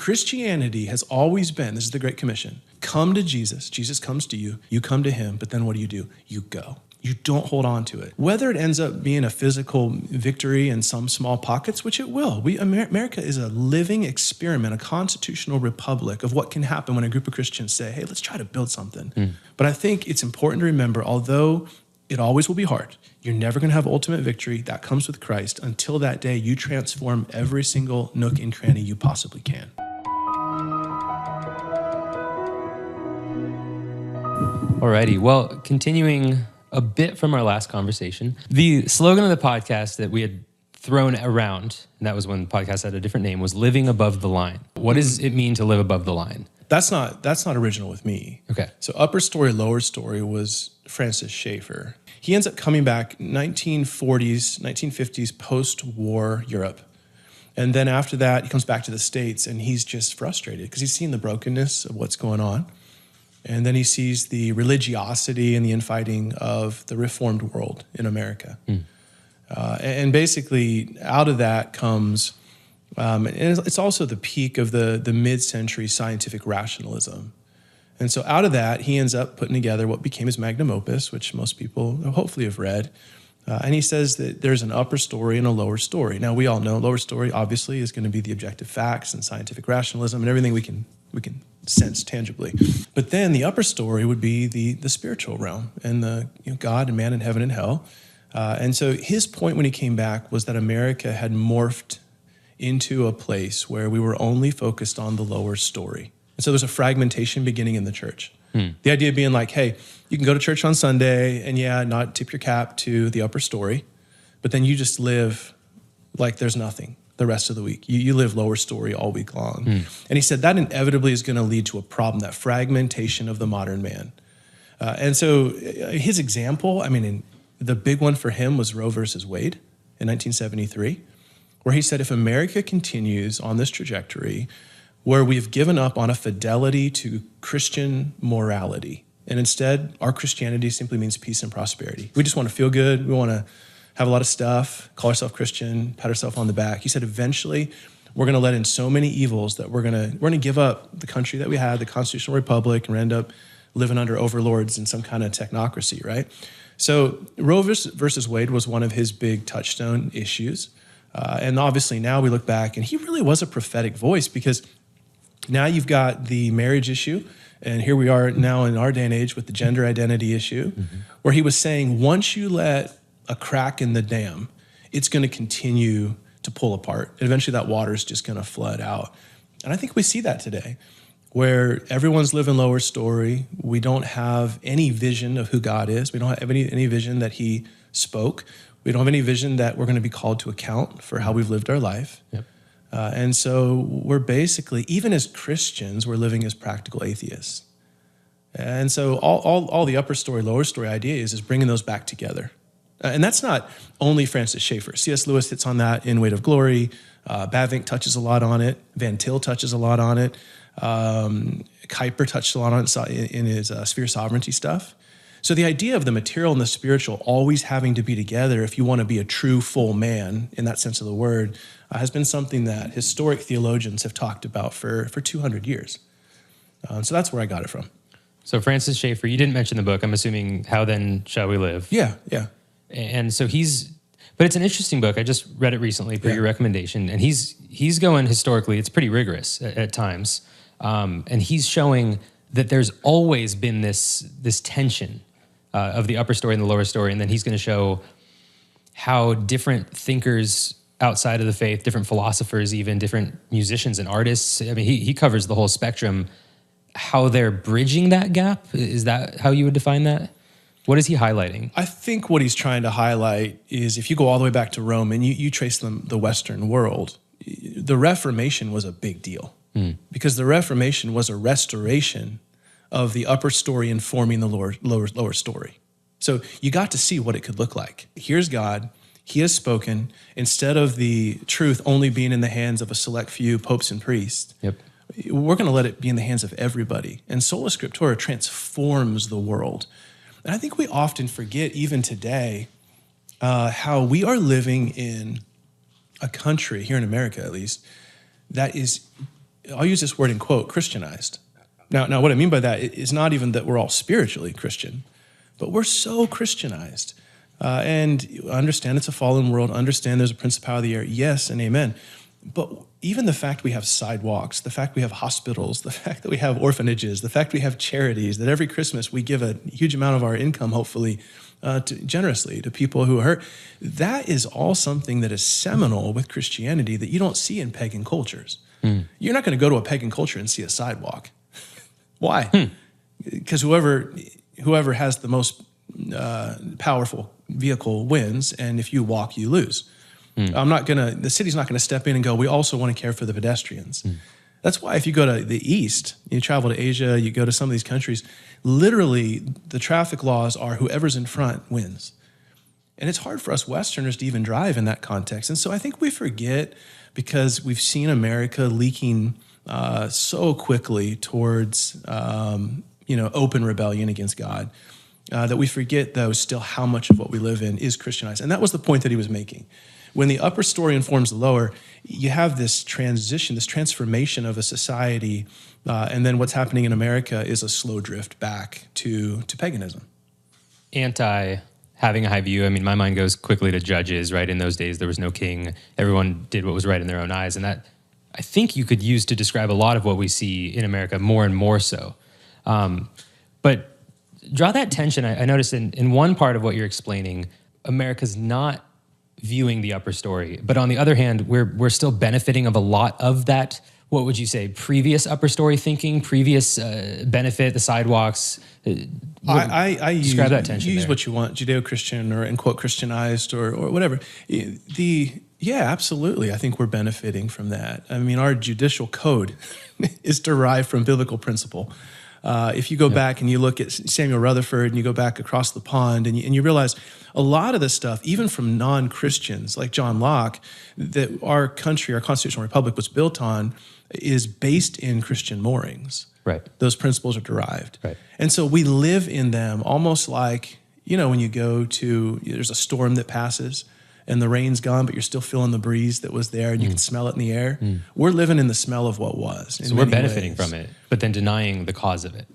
Christianity has always been, this is the Great Commission, come to Jesus. Jesus comes to you. You come to him. But then what do? You go. You don't hold on to it. Whether it ends up being a physical victory in some small pockets, which it will. America is a living experiment, a constitutional republic of what can happen when a group of Christians say, hey, let's try to build something. But I think it's important to remember, although it always will be hard, you're never going to have ultimate victory. That comes with Christ. Until that day, you transform every single nook and cranny you possibly can. Alrighty, well, continuing a bit from our last conversation, the slogan of the podcast that we had thrown around, and that was when the podcast had a different name, was living above the line. What does it mean to live above the line? That's not original with me. Okay. So upper story, lower story was Francis Schaeffer. He ends up coming back 1940s, 1950s, post-war Europe. And then after that, he comes back to the States and he's just frustrated because he's seen the brokenness of what's going on. And then he sees the religiosity and the infighting of the reformed world in America. And basically out of that comes, and it's also the peak of the mid-century scientific rationalism. And so out of that, he ends up putting together what became his magnum opus, which most people hopefully have read. And he says that there's an upper story and a lower story. Now, we all know lower story, obviously, is going to be the objective facts and scientific rationalism and everything we can sense tangibly. But then the upper story would be the spiritual realm and the God and man and heaven and hell. And so his point when he came back was that America had morphed into a place where we were only focused on the lower story. And so there's a fragmentation beginning in the church. The idea being like, hey, you can go to church on Sunday and not tip your cap to the upper story, but then you just live like there's nothing the rest of the week. You live lower story all week long. And he said that inevitably is going to lead to a problem, that fragmentation of the modern man. And so his example, the big one for him was Roe versus Wade in 1973, where he said if America continues on this trajectory where we've given up on a fidelity to Christian morality, and instead our Christianity simply means peace and prosperity. We just want to feel good. We want to have a lot of stuff, call ourselves Christian, pat ourselves on the back. He said eventually we're going to let in so many evils that we're going to give up the country that we had, the constitutional republic, and end up living under overlords and some kind of technocracy, right? So Roe versus Wade was one of his big touchstone issues. And obviously now we look back and he really was a prophetic voice because now you've got the marriage issue. And here we are now in our day and age with the gender identity issue, where he was saying once you let a crack in the dam, it's going to continue to pull apart. And eventually that water is just going to flood out. And I think we see that today, where everyone's living lower story. We don't have any vision of who God is. We don't have any vision that he spoke. We don't have any vision that we're going to be called to account for how we've lived our life. Yep. And so we're basically, even as Christians, we're living as practical atheists. And so all the upper story, lower story idea is bringing those back together. And that's not only Francis Schaeffer. C.S. Lewis hits on that in Weight of Glory. Bavinck touches a lot on it. Van Til touches a lot on it. Kuyper touched a lot on it in his sphere sovereignty stuff. So the idea of the material and the spiritual always having to be together if you want to be a true full man in that sense of the word has been something that historic theologians have talked about for 200 years. So that's where I got it from. So Francis Schaeffer, you didn't mention the book. I'm assuming How Then Shall We Live? Yeah. And so but it's an interesting book. I just read it recently per your recommendation, and he's going historically. It's pretty rigorous at times, and he's showing that there's always been this tension of the upper story and the lower story, and then he's going to show how different thinkers outside of the faith, different philosophers, even different musicians and artists. He covers the whole spectrum. How they're bridging that gap. Is that how you would define that? What is he highlighting? I think what he's trying to highlight is if you go all the way back to Rome and you trace the Western world, the Reformation was a big deal because the Reformation was a restoration of the upper story informing the lower story. So you got to see what it could look like. Here's God. He has spoken. Instead of the truth only being in the hands of a select few popes and priests, we're going to let it be in the hands of everybody. And Sola Scriptura transforms the world. And I think we often forget, even today, how we are living in a country, here in America at least, that is I'll use this word in quote, Christianized. Now, what I mean by that is not even that we're all spiritually Christian, but we're so Christianized. And understand it's a fallen world, understand there's a principality of the air, yes and amen. But even the fact we have sidewalks, the fact we have hospitals, the fact that we have orphanages, the fact we have charities, that every Christmas we give a huge amount of our income, hopefully, generously to people who are hurt, that is all something that is seminal with Christianity that you don't see in pagan cultures. You're not going to go to a pagan culture and see a sidewalk. Why? Because whoever has the most powerful vehicle wins, and if you walk, you lose. The city's not going to step in and go, we also want to care for the pedestrians. That's why if you go to the East, you travel to Asia, you go to some of these countries, literally the traffic laws are whoever's in front wins. And it's hard for us Westerners to even drive in that context. And so I think we forget, because we've seen America leaking so quickly towards open rebellion against God, that we forget, though, still how much of what we live in is Christianized. And that was the point that he was making. When the upper story informs the lower, you have this transition, this transformation of a society, and then what's happening in America is a slow drift back to paganism. Anti having a high view. I mean, my mind goes quickly to Judges, right? In those days, there was no king. Everyone did what was right in their own eyes. And that, I think you could use to describe a lot of what we see in America more and more so. But draw that tension. I noticed in one part of what you're explaining, America's not viewing the upper story. But on the other hand, we're still benefiting of a lot of that, what would you say, previous upper story thinking, previous benefit, the sidewalks. I describe that tension. Use there. what you want, Judeo-Christian or in quote Christianized or whatever. Yeah, absolutely. I think we're benefiting from that. I mean, our judicial code is derived from biblical principle. If you go back and you look at Samuel Rutherford and you go back across the pond and you realize a lot of this stuff, even from non-Christians like John Locke, that our country, our constitutional republic was built on, is based in Christian moorings. Right. Those principles are derived. Right. And so we live in them almost like, when you go to, there's a storm that passes and the rain's gone, but you're still feeling the breeze that was there and you can smell it in the air. We're living in the smell of what was. So we're benefiting from it, but then denying the cause of it.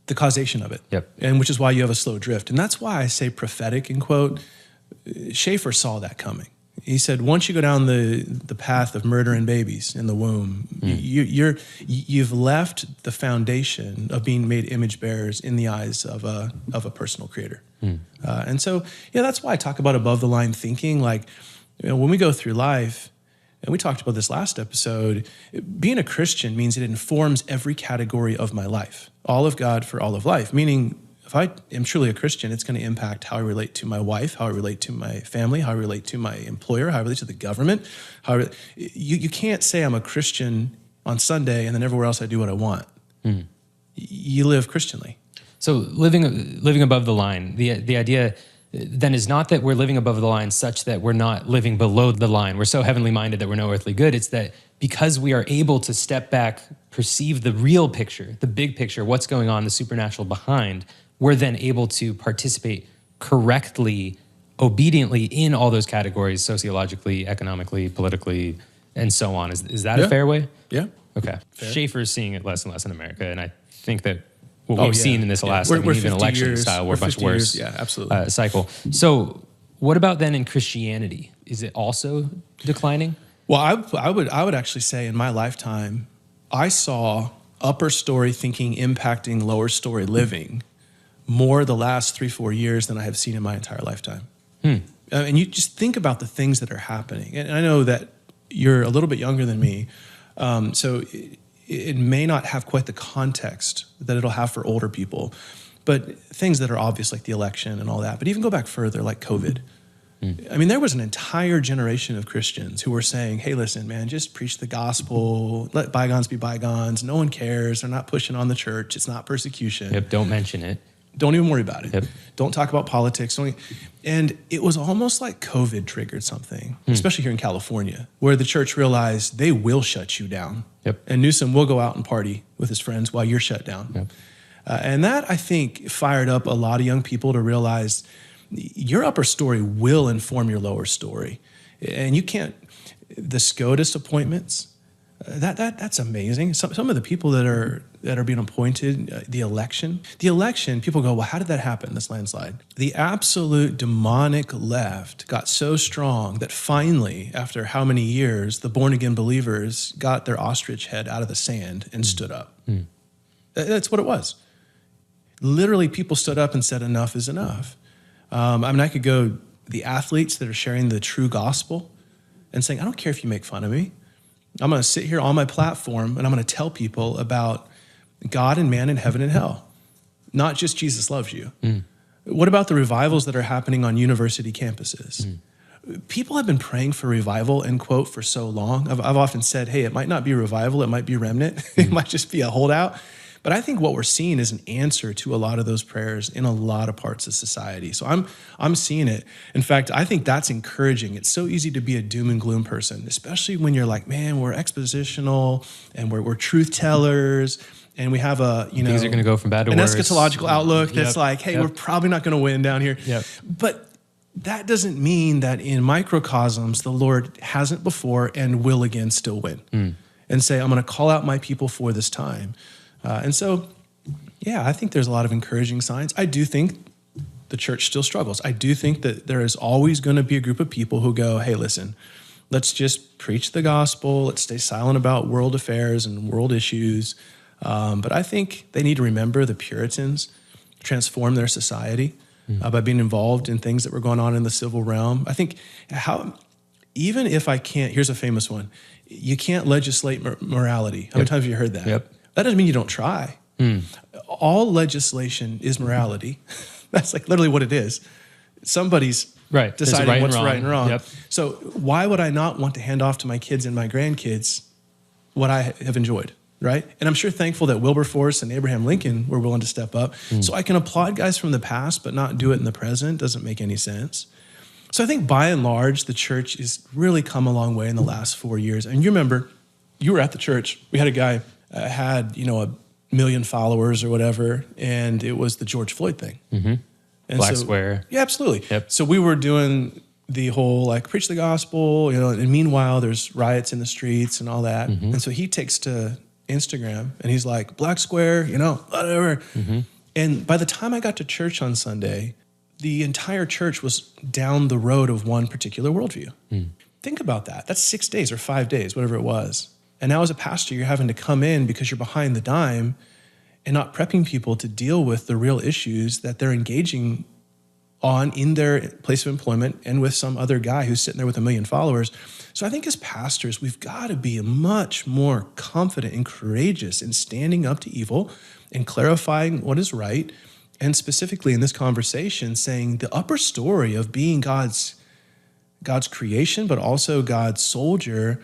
The causation of it. Yep. And which is why you have a slow drift. And that's why I say prophetic, in quote. Schaeffer saw that coming. He said, once you go down the path of murdering babies in the womb, you've left the foundation of being made image bearers in the eyes of a personal creator. And so, that's why I talk about above the line thinking. Like, when we go through life, and we talked about this last episode, being a Christian means it informs every category of my life. All of God for all of life, meaning if I am truly a Christian, it's going to impact how I relate to my wife, how I relate to my family, how I relate to my employer, how I relate to the government. You can't say I'm a Christian on Sunday and then everywhere else I do what I want. You live Christianly. So living above the line, the idea then is not that we're living above the line such that we're not living below the line. We're so heavenly minded that we're no earthly good. It's that because we are able to step back, perceive the real picture, the big picture, what's going on, the supernatural behind, we're then able to participate correctly, obediently in all those categories, sociologically, economically, politically, and so on. Is that a fair way? Yeah. Okay. Fair. Schaeffer is seeing it less and less in America, and I think that what we've seen in this last, even election style, we're much worse. Yeah, absolutely. Cycle. So what about then in Christianity? Is it also declining? Well, I would actually say in my lifetime, I saw upper story thinking impacting lower story living more the last 3-4 years than I have seen in my entire lifetime. And you just think about the things that are happening. And I know that you're a little bit younger than me, so it may not have quite the context that it'll have for older people, but things that are obvious like the election and all that. But even go back further, like COVID. I mean, there was an entire generation of Christians who were saying, hey, listen, man, just preach the gospel, let bygones be bygones. No one cares. They're not pushing on the church. It's not persecution. Yep, don't mention it. Don't even worry about it. Yep. Don't talk about politics. And it was almost like COVID triggered something, especially here in California, where the church realized they will shut you down. Yep. And Newsom will go out and party with his friends while you're shut down. Yep. And that, I think, fired up a lot of young people to realize your upper story will inform your lower story. And you can't, the SCOTUS appointments, That's amazing. Some of the people that are being appointed, the election, people go, well, how did that happen, this landslide? The absolute demonic left got so strong that finally, after how many years, the born-again believers got their ostrich head out of the sand and stood up. That's what it was. Literally, people stood up and said, enough is enough. I could go, the athletes that are sharing the true gospel and saying, I don't care if you make fun of me. I'm going to sit here on my platform and I'm going to tell people about God and man in heaven and hell, not just Jesus loves you. What about the revivals that are happening on university campuses? People have been praying for revival, end quote, for so long. I've often said, hey, it might not be revival, it might be remnant. It might just be a holdout. But I think what we're seeing is an answer to a lot of those prayers in a lot of parts of society. So I'm seeing it. In fact, I think that's encouraging. It's so easy to be a doom and gloom person, especially when you're like, man, we're expositional and we're truth tellers and we have things are going to go from bad to worse. An eschatological outlook that's like, hey, we're probably not going to win down here. But that doesn't mean that in microcosms, the Lord hasn't before and will again still win. And say, I'm going to call out my people for this time. And so, I think there's a lot of encouraging signs. I do think the church still struggles. I do think that there is always going to be a group of people who go, hey, listen, let's just preach the gospel. Let's stay silent about world affairs and world issues. But I think they need to remember the Puritans transformed their society by being involved in things that were going on in the civil realm. I think even if I can't, here's a famous one, you can't legislate morality. How many times have you heard that? That doesn't mean you don't try. All legislation is morality. That's like literally what it is. Somebody's deciding what's right and wrong. So why would I not want to hand off to my kids and my grandkids what I have enjoyed, right? And I'm sure thankful that Wilberforce and Abraham Lincoln were willing to step up. So I can applaud guys from the past, but not do it in the present doesn't make any sense. So I think by and large, the church has really come a long way in the last 4 years. And you remember, you were at the church. We had a guy had, 1 million followers or whatever, and it was the George Floyd thing. And Black Square. Yeah, absolutely. So we were doing the whole, preach the gospel, and meanwhile, there's riots in the streets and all that. And so he takes to Instagram, and he's like, Black Square, whatever. And by the time I got to church on Sunday, the entire church was down the road of one particular worldview. Think about that. That's 6 days or 5 days, whatever it was. And now as a pastor, you're having to come in because you're behind the dime and not prepping people to deal with the real issues that they're engaging on in their place of employment and with some other guy who's sitting there with 1 million followers. So I think as pastors, we've got to be much more confident and courageous in standing up to evil and clarifying what is right. And specifically in this conversation, saying the upper story of being God's creation, but also God's soldier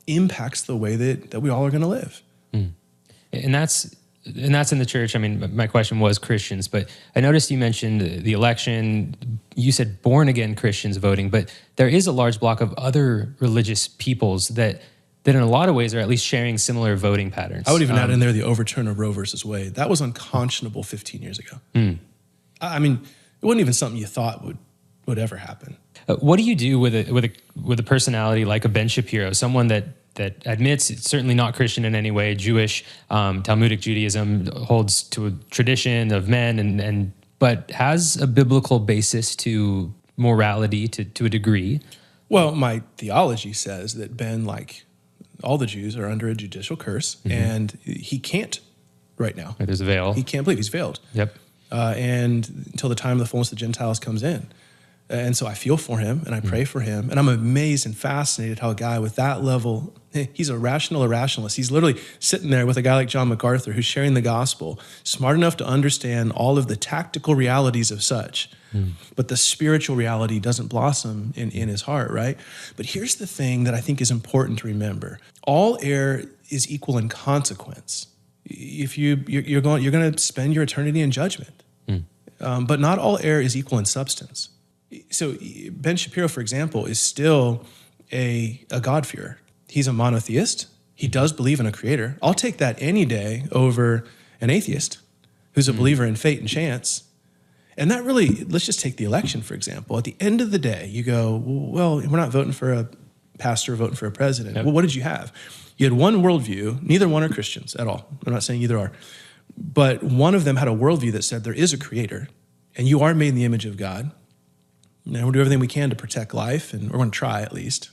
impacts the way that we all are going to live. And that's in the church. I mean, my question was Christians, but I noticed you mentioned the election. You said born-again Christians voting, but there is a large block of other religious peoples that in a lot of ways are at least sharing similar voting patterns. I would even add in there the overturn of Roe versus Wade. That was unconscionable 15 years ago. I mean, it wasn't even something you thought would ever happen. What do you do with a personality like a Ben Shapiro, someone that admits it's certainly not Christian in any way, Jewish, Talmudic Judaism holds to a tradition of men, but has a biblical basis to morality to a degree? Well, my theology says that Ben, like all the Jews, are under a judicial curse, and he can't right now. There's a veil. He can't believe he's veiled. And until the time of the fullness of the Gentiles comes in. And so I feel for him and I pray for him. And I'm amazed and fascinated how a guy with that level, he's a rational irrationalist. He's literally sitting there with a guy like John MacArthur who's sharing the gospel, smart enough to understand all of the tactical realities of such. But the spiritual reality doesn't blossom in his heart, right? But here's the thing that I think is important to remember. All error is equal in consequence. If you're going to spend your eternity in judgment. But not all error is equal in substance. So Ben Shapiro, for example, is still a God-fearer. He's a monotheist. He does believe in a creator. I'll take that any day over an atheist who's a believer in fate and chance. And that really, let's just take the election, for example. At the end of the day, you go, well, we're not voting for a pastor voting for a president. Yep. Well, what did you have? You had one worldview. Neither one are Christians at all. I'm not saying either are. But one of them had a worldview that said there is a creator, and you are made in the image of God. And we'll do everything we can to protect life, and we're going to try at least.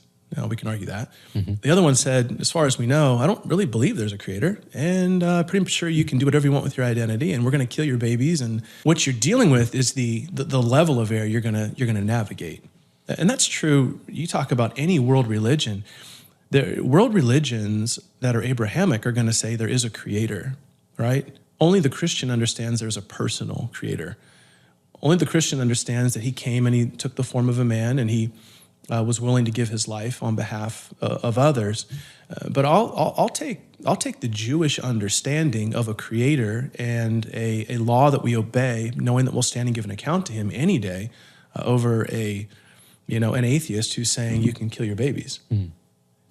We can argue that. Mm-hmm. The other one said, as far as we know, I don't really believe there's a creator, and pretty sure you can do whatever you want with your identity, and we're going to kill your babies. And what you're dealing with is the level of error you're gonna navigate, and that's true. You talk about any world religion. The world religions that are Abrahamic are going to say there is a creator, right? Only the Christian understands there's a personal creator. Only the Christian understands that he came and he took the form of a man, and he was willing to give his life on behalf of others. But I'll take the Jewish understanding of a creator and a law that we obey, knowing that we'll stand and give an account to him any day, over an atheist who's saying you can kill your babies. Mm.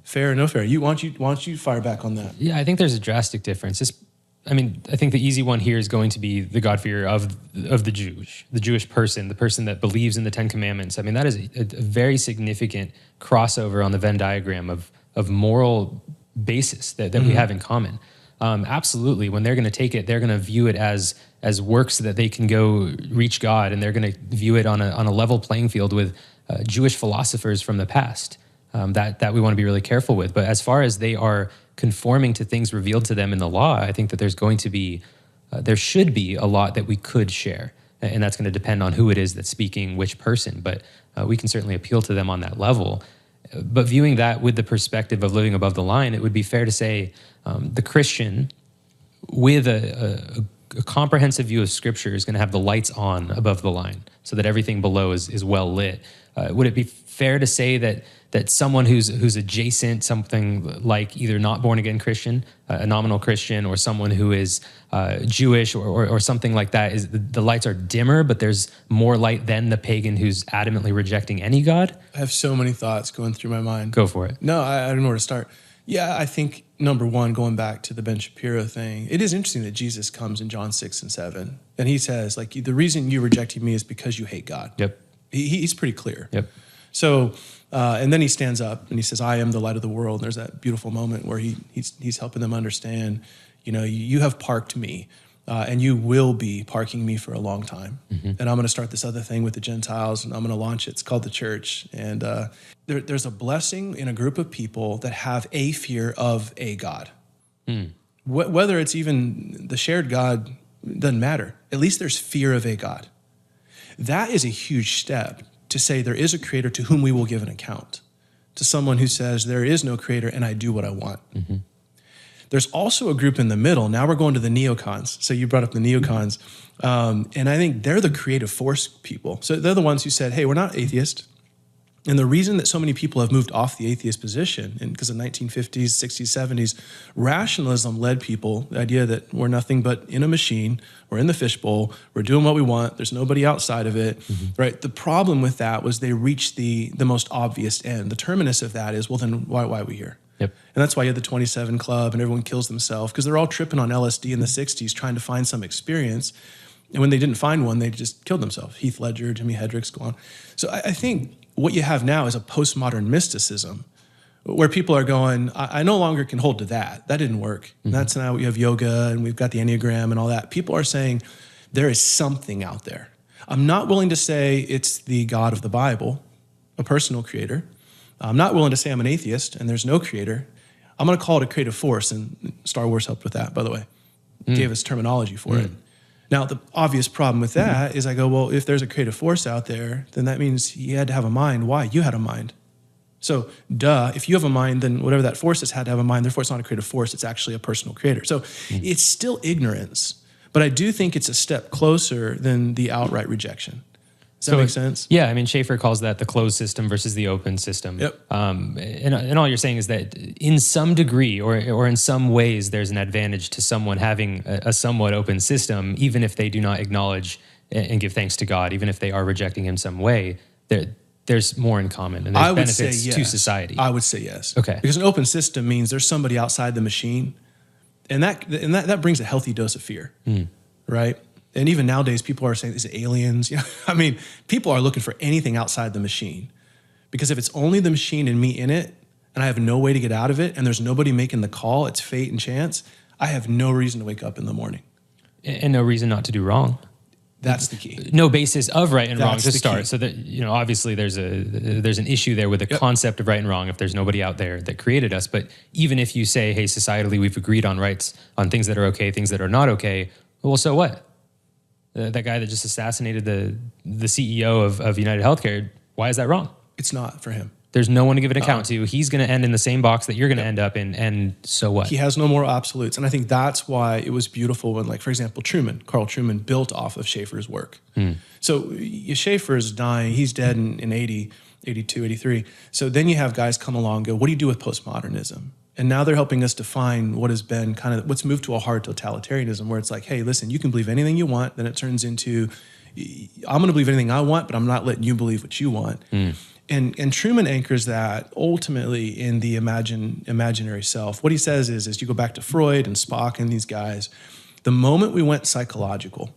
Fair or no fair? Why don't you fire back on that? Yeah, I think there's a drastic difference. I think the easy one here is going to be the God-fear of the Jewish person, the person that believes in the Ten Commandments. I mean, that is a very significant crossover on the Venn diagram of moral basis that we have in common. Absolutely, when they're going to take it, they're going to view it as works that they can go reach God, and they're going to view it on a level playing field with Jewish philosophers from the past. That we want to be really careful with. But as far as they are conforming to things revealed to them in the law, I think that there should be a lot that we could share. And that's going to depend on who it is that's speaking, which person. But we can certainly appeal to them on that level. But viewing that with the perspective of living above the line, it would be fair to say the Christian with a comprehensive view of Scripture is going to have the lights on above the line so that everything below is well lit. Would it be fair to say that someone who's adjacent, something like either not born again Christian, a nominal Christian, or someone who is Jewish or something like that, is the lights are dimmer, but there's more light than the pagan who's adamantly rejecting any God? I have so many thoughts going through my mind. Go for it. No, I don't know where to start. Yeah, I think number one, going back to the Ben Shapiro thing, it is interesting that Jesus comes in John 6 and 7, and he says, like, the reason you're rejecting me is because you hate God. Yep. He's pretty clear. Yep. So, and then he stands up and he says, I am the light of the world. And there's that beautiful moment where he's helping them understand, you have parked me, and you will be parking me for a long time. Mm-hmm. And I'm going to start this other thing with the Gentiles, and I'm going to launch it. It's called the church. And there's a blessing in a group of people that have a fear of a God. Mm. Whether it's even the shared God, doesn't matter. At least there's fear of a God. That is a huge step to say there is a creator to whom we will give an account, to someone who says there is no creator and I do what I want. Mm-hmm. There's also a group in the middle. Now we're going to the neocons. So you brought up the neocons. And I think they're the creative force people. So they're the ones who said, hey, we're not atheists. And the reason that so many people have moved off the atheist position, and because of 1950s, 60s, 70s, rationalism led people, the idea that we're nothing but in a machine, we're in the fishbowl, we're doing what we want, there's nobody outside of it, right? The problem with that was they reached the most obvious end. The terminus of that is, well, then why are we here? Yep. And that's why you had the 27 Club and everyone kills themselves, because they're all tripping on LSD in the 60s trying to find some experience. And when they didn't find one, they just killed themselves. Heath Ledger, Jimi Hendrix, go on. So I think what you have now is a postmodern mysticism where people are going, I no longer can hold to that. That didn't work. Mm-hmm. And that's now we have yoga and we've got the Enneagram and all that. People are saying there is something out there. I'm not willing to say it's the God of the Bible, a personal creator. I'm not willing to say I'm an atheist and there's no creator. I'm going to call it a creative force, and Star Wars helped with that, by the way. Gave us terminology for it. Now, the obvious problem with that is I go, well, if there's a creative force out there, then that means he had to have a mind. Why? You had a mind. So, if you have a mind, then whatever that force has had to have a mind. Therefore, it's not a creative force. It's actually a personal creator. So it's still ignorance, but I do think it's a step closer than the outright rejection. Does that make sense? Yeah, I mean, Schaeffer calls that the closed system versus the open system. Yep. And all you're saying is that in some degree or in some ways, there's an advantage to someone having a somewhat open system, even if they do not acknowledge and give thanks to God, even if they are rejecting him some way. There's more in common, and there's benefits to society. I would say yes. Okay. Because an open system means there's somebody outside the machine, and that brings a healthy dose of fear, right? And even nowadays, people are saying, is it aliens? I mean, people are looking for anything outside the machine. Because if it's only the machine and me in it, and I have no way to get out of it, and there's nobody making the call, it's fate and chance, I have no reason to wake up in the morning. And no reason not to do wrong. That's the key. No basis of right and wrong That's to the start. key. So that, obviously there's an issue there with the concept of right and wrong if there's nobody out there that created us. But even if you say, hey, societally, we've agreed on rights, on things that are okay, things that are not okay, well, so what? That guy that just assassinated the CEO of United Healthcare, why is that wrong? It's not for him. There's no one to give an account to. He's going to end in the same box that you're going to end up in, and so what? He has no more absolutes. And I think that's why it was beautiful when, like, for example, Carl Truman built off of Schaeffer's work. So Schaeffer is dying. He's dead in 80, 82, 83. So then you have guys come along and go, what do you do with postmodernism? And now they're helping us define what has been kind of what's moved to a hard totalitarianism, where it's like, hey, listen, you can believe anything you want. Then it turns into, I'm going to believe anything I want, but I'm not letting you believe what you want. And Truman anchors that ultimately in the imaginary self. What he says is you go back to Freud and Spock and these guys, the moment we went psychological,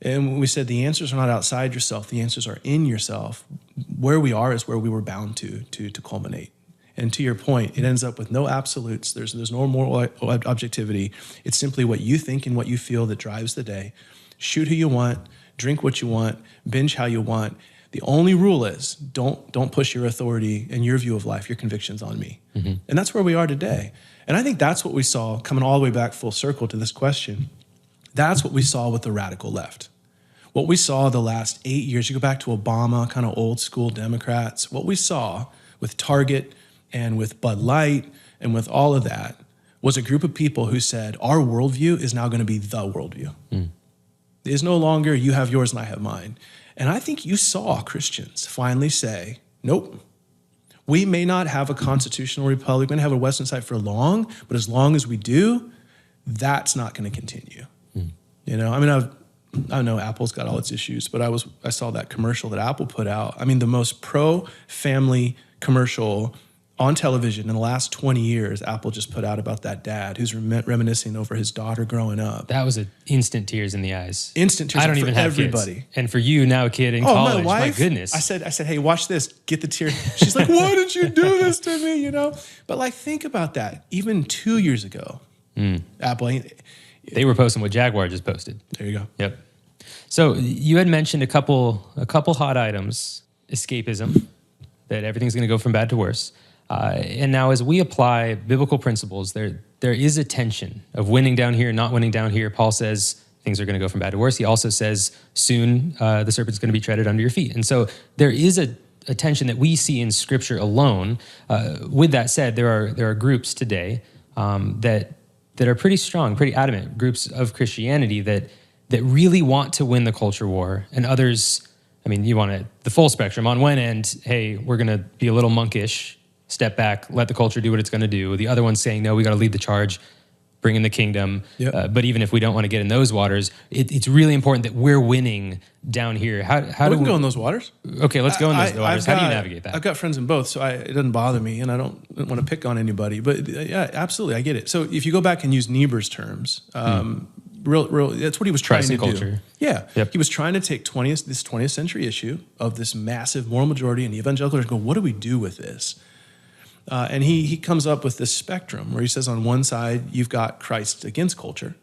and we said the answers are not outside yourself, the answers are in yourself, where we are is where we were bound to culminate. And to your point, it ends up with no absolutes. There's no moral objectivity. It's simply what you think and what you feel that drives the day. Shoot who you want, drink what you want, binge how you want. The only rule is don't push your authority and your view of life, your convictions on me. And that's where we are today. And I think that's what we saw coming all the way back full circle to this question. That's what we saw with the radical left. What we saw the last 8 years, you go back to Obama, kind of old school Democrats, what we saw with Target and with Bud Light and with all of that was a group of people who said, our worldview is now going to be the worldview. It is no longer you have yours and I have mine. And I think you saw Christians finally say, nope, we may not have a constitutional republic, we may not have a Western side for long, but as long as we do, that's not going to continue. I mean, I know Apple's got all its issues, but I saw that commercial that Apple put out. I mean, the most pro-family commercial on television in the last 20 years, Apple just put out about that dad who's reminiscing over his daughter growing up. That was instant tears in the eyes. Instant tears. I don't for even have everybody. Kids. And for you now, a kid in college, my wife, my goodness. I said, hey, watch this. Get the tear. She's like, why did you do this to me? But like, think about that. Even 2 years ago, Apple. They were posting what Jaguar just posted. There you go. Yep. So you had mentioned a couple hot items: escapism, that everything's going to go from bad to worse. And now as we apply biblical principles, there is a tension of winning down here, not winning down here. Paul says things are going to go from bad to worse. He also says soon the serpent's going to be treaded under your feet. And so there is a tension that we see in Scripture alone. With that said, there are groups today that are pretty strong, pretty adamant, groups of Christianity that really want to win the culture war, and others, I mean, you want the full spectrum. On one end, hey, we're going to be a little monkish, step back, let the culture do what it's going to do. The other one's saying, no, we got to lead the charge, bring in the kingdom. Yep. But even if we don't want to get in those waters, it's really important that we're winning down here. How do we can go in those waters? Okay, let's go in those waters. How do you navigate that? I've got friends in both, so it doesn't bother me, and I don't want to pick on anybody. But yeah, absolutely, I get it. So if you go back and use Niebuhr's terms, real, that's what he was trying to culture. do. Yeah, yep. He was trying to take this 20th century issue of this massive moral majority and the evangelicals and go, what do we do with this? And he comes up with this spectrum where he says on one side, you've got Christ against culture,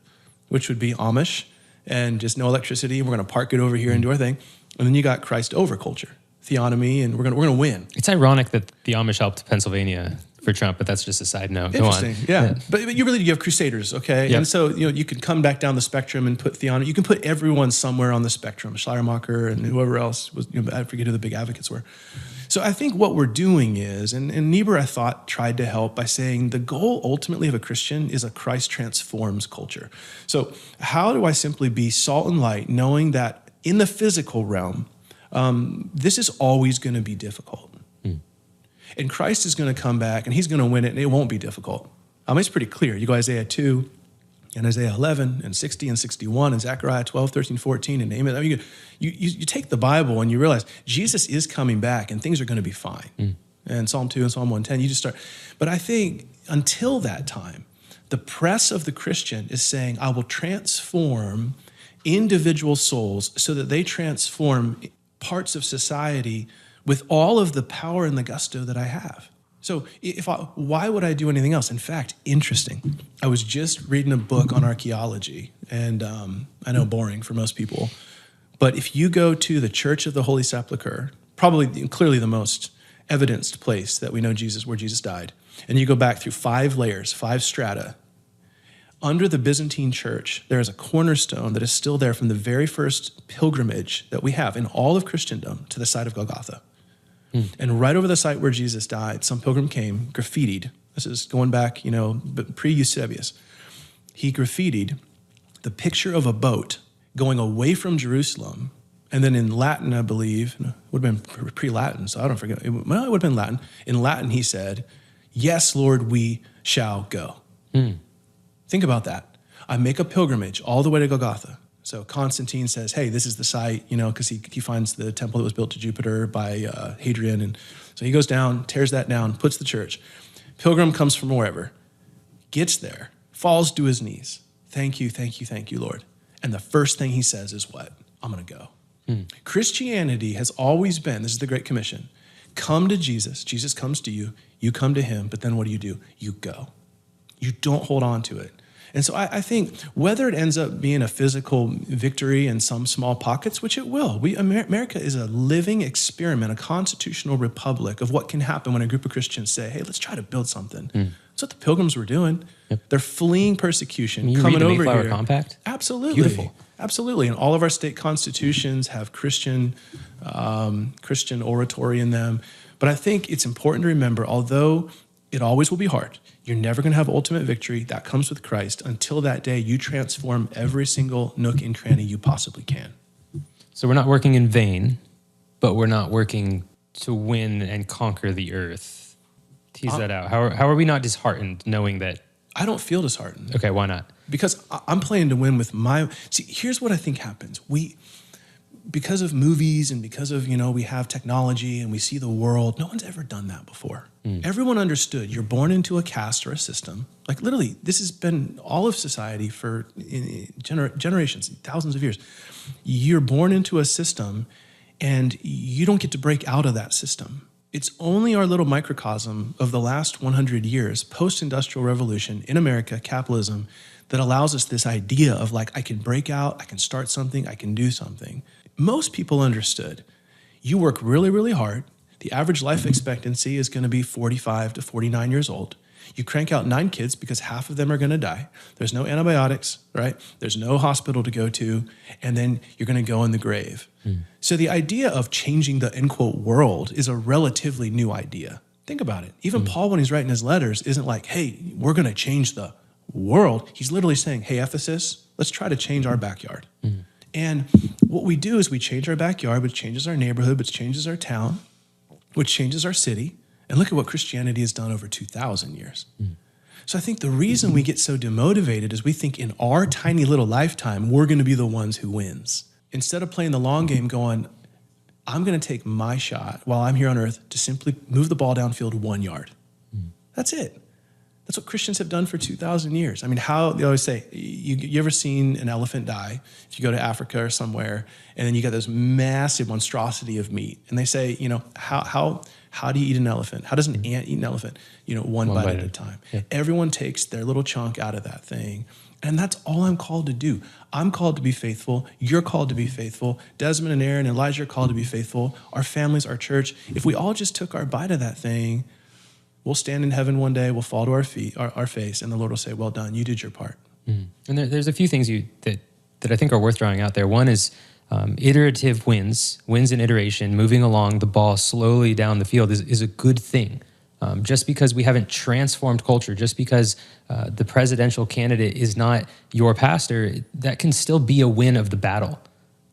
which would be Amish and just no electricity, and we're going to park it over here and do our thing. And then you got Christ over culture, theonomy, and we're going to win. It's ironic that the Amish helped Pennsylvania for Trump, but that's just a side note. Go on. Interesting, yeah. But you have crusaders, okay? Yep. And so you could come back down the spectrum and put theonomy. You can put everyone somewhere on the spectrum, Schleiermacher and whoever else was, I forget who the big advocates were. So I think what we're doing is, and Niebuhr, I thought, tried to help by saying the goal ultimately of a Christian is a Christ transforms culture. So how do I simply be salt and light, knowing that in the physical realm, this is always going to be difficult. And Christ is going to come back and he's going to win it, and it won't be difficult. I mean, it's pretty clear. You go Isaiah 2 and Isaiah 11 and 60 and 61 and Zechariah 12, 13, 14 and name it. I mean, you take the Bible and you realize Jesus is coming back and things are going to be fine. And Psalm 2 and Psalm 110, you just start. But I think until that time, the press of the Christian is saying, I will transform individual souls so that they transform parts of society with all of the power and the gusto that I have. So why would I do anything else? In fact, interesting. I was just reading a book on archaeology, and I know boring for most people, but if you go to the Church of the Holy Sepulchre, clearly the most evidenced place that we know where Jesus died, and you go back through 5 layers, 5 strata, under the Byzantine church, there is a cornerstone that is still there from the very first pilgrimage that we have in all of Christendom to the site of Golgotha. And right over the site where Jesus died, some pilgrim came, graffitied. This is going back, pre-Eusebius. He graffitied the picture of a boat going away from Jerusalem. And then in Latin, I believe, it would have been pre-Latin, so I don't forget. It would have been Latin. In Latin, he said, "Yes, Lord, we shall go." Think about that. I make a pilgrimage all the way to Golgotha. So Constantine says, hey, this is the site, because he finds the temple that was built to Jupiter by Hadrian. And so he goes down, tears that down, puts the church. Pilgrim comes from wherever, gets there, falls to his knees. Thank you, Lord. And the first thing he says is what? I'm going to go. Christianity has always been, this is the Great Commission, come to Jesus. Jesus comes to you. You come to him. But then what do? You go. You don't hold on to it. And so I think whether it ends up being a physical victory in some small pockets, which it will, America is a living experiment, a constitutional republic of what can happen when a group of Christians say, hey, let's try to build something. That's what the Pilgrims were doing. Yep. They're fleeing persecution, you coming read the over Mayflower here. Compact? Absolutely. Beautiful. Absolutely. And all of our state constitutions have Christian oratory in them. But I think it's important to remember, although it always will be hard, you're never going to have ultimate victory. That comes with Christ. Until that day, you transform every single nook and cranny you possibly can. So we're not working in vain, but we're not working to win and conquer the earth. Tease that out. How are we not disheartened knowing that? I don't feel disheartened. Okay, why not? Because I'm playing to win with See, here's what I think happens. Because of movies and because of, we have technology and we see the world, no one's ever done that before. Everyone understood you're born into a caste or a system. Like literally, this has been all of society for generations, thousands of years. You're born into a system and you don't get to break out of that system. It's only our little microcosm of the last 100 years, post-industrial revolution in America, capitalism, that allows us this idea of like, I can break out, I can start something, I can do something. Most people understood you work really, really hard. The average life expectancy is going to be 45 to 49 years old. You crank out 9 kids because half of them are going to die. There's no antibiotics, right? There's no hospital to go to. And then you're going to go in the grave. So the idea of changing the, end quote, world is a relatively new idea. Think about it. Even Paul, when he's writing his letters, isn't like, hey, we're going to change the world. He's literally saying, hey, Ephesus, let's try to change our backyard. And what we do is we change our backyard, which changes our neighborhood, which changes our town, which changes our city. And look at what Christianity has done over 2,000 years. So I think the reason we get so demotivated is we think in our tiny little lifetime, we're going to be the ones who wins. Instead of playing the long game going, I'm going to take my shot while I'm here on earth to simply move the ball downfield 1 yard. That's it. That's what Christians have done for 2,000 years. I mean, they always say, you ever seen an elephant die? If you go to Africa or somewhere, and then you got this massive monstrosity of meat. And they say, how do you eat an elephant? How does an ant eat an elephant? One bite at a time. Yeah. Everyone takes their little chunk out of that thing. And that's all I'm called to do. I'm called to be faithful. You're called to be faithful. Desmond and Aaron and Elijah are called to be faithful. Our families, our church. If we all just took our bite of that thing, we'll stand in heaven one day, we'll fall to our feet, our face, and the Lord will say, well done, you did your part. And there's a few things that I think are worth drawing out there. One is iterative wins in iteration, moving along the ball slowly down the field is a good thing. Just because we haven't transformed culture, just because the presidential candidate is not your pastor, that can still be a win of the battle,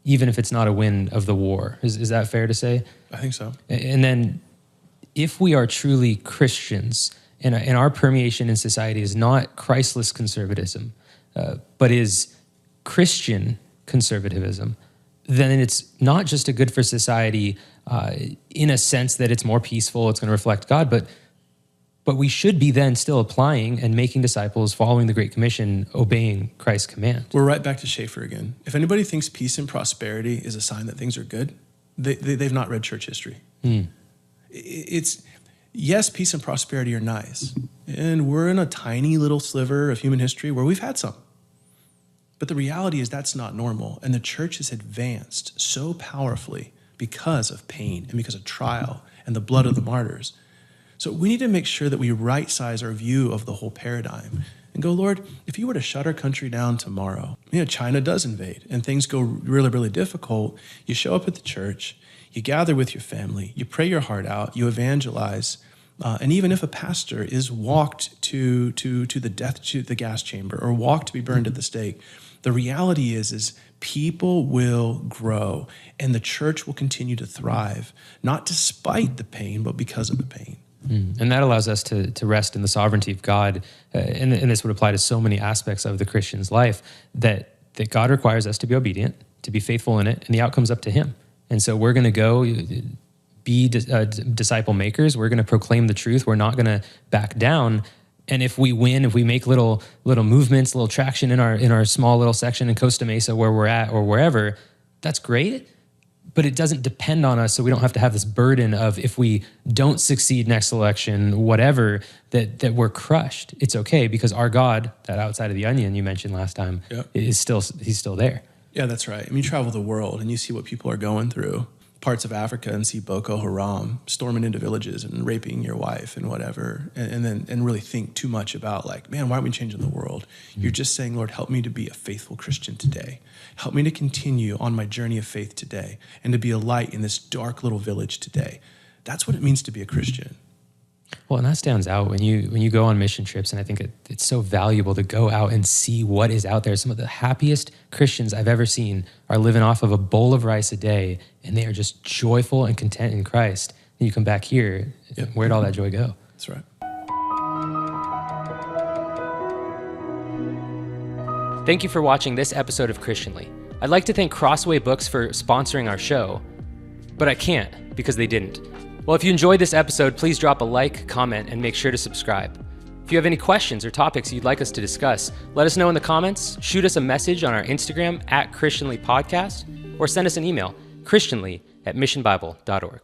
even if it's not a win of the war. Is that fair to say? I think so. And then if we are truly Christians and our permeation in society is not Christless conservatism, but is Christian conservatism, then it's not just a good for society in a sense that it's more peaceful, it's going to reflect God, but we should be then still applying and making disciples, following the Great Commission, obeying Christ's command. We're right back to Schaeffer again. If anybody thinks peace and prosperity is a sign that things are good, they've not read church history. Yes, peace and prosperity are nice. And we're in a tiny little sliver of human history where we've had some. But the reality is that's not normal. And the church has advanced so powerfully because of pain and because of trial and the blood of the martyrs. So we need to make sure that we right-size our view of the whole paradigm and go, Lord, if you were to shut our country down tomorrow, China does invade and things go really, really difficult. You show up at the church, you gather with your family, you pray your heart out, you evangelize, and even if a pastor is walked to the death to the gas chamber or walked to be burned at the stake, the reality is people will grow and the church will continue to thrive, not despite the pain, but because of the pain. And that allows us to rest in the sovereignty of God. And this would apply to so many aspects of the Christian's life, that God requires us to be obedient, to be faithful in it, and the outcome's up to him. And so we're going to go be disciple makers. We're going to proclaim the truth. We're not going to back down. And if we win, if we make little movements, little traction in our small little section in Costa Mesa where we're at or wherever, that's great. But it doesn't depend on us, so we don't have to have this burden of if we don't succeed next election, whatever, that we're crushed. It's okay because our God, that outside of the onion you mentioned last time, he's still there. Yeah, that's right. I mean, you travel the world and you see what people are going through. Parts of Africa and see Boko Haram storming into villages and raping your wife and whatever, and really think too much about like, man, why aren't we changing the world? You're just saying, Lord, help me to be a faithful Christian today. Help me to continue on my journey of faith today and to be a light in this dark little village today. That's what it means to be a Christian. Well, and that stands out when you go on mission trips, and I think it's so valuable to go out and see what is out there. Some of the happiest Christians I've ever seen are living off of a bowl of rice a day, and they are just joyful and content in Christ. And you come back here, where'd all that joy go? That's right. Thank you for watching this episode of Christianly. I'd like to thank Crossway Books for sponsoring our show, but I can't because they didn't. Well, if you enjoyed this episode, please drop a like, comment, and make sure to subscribe. If you have any questions or topics you'd like us to discuss, let us know in the comments, shoot us a message on our Instagram @ChristianlyPodcast, or send us an email, christianly@missionbible.org.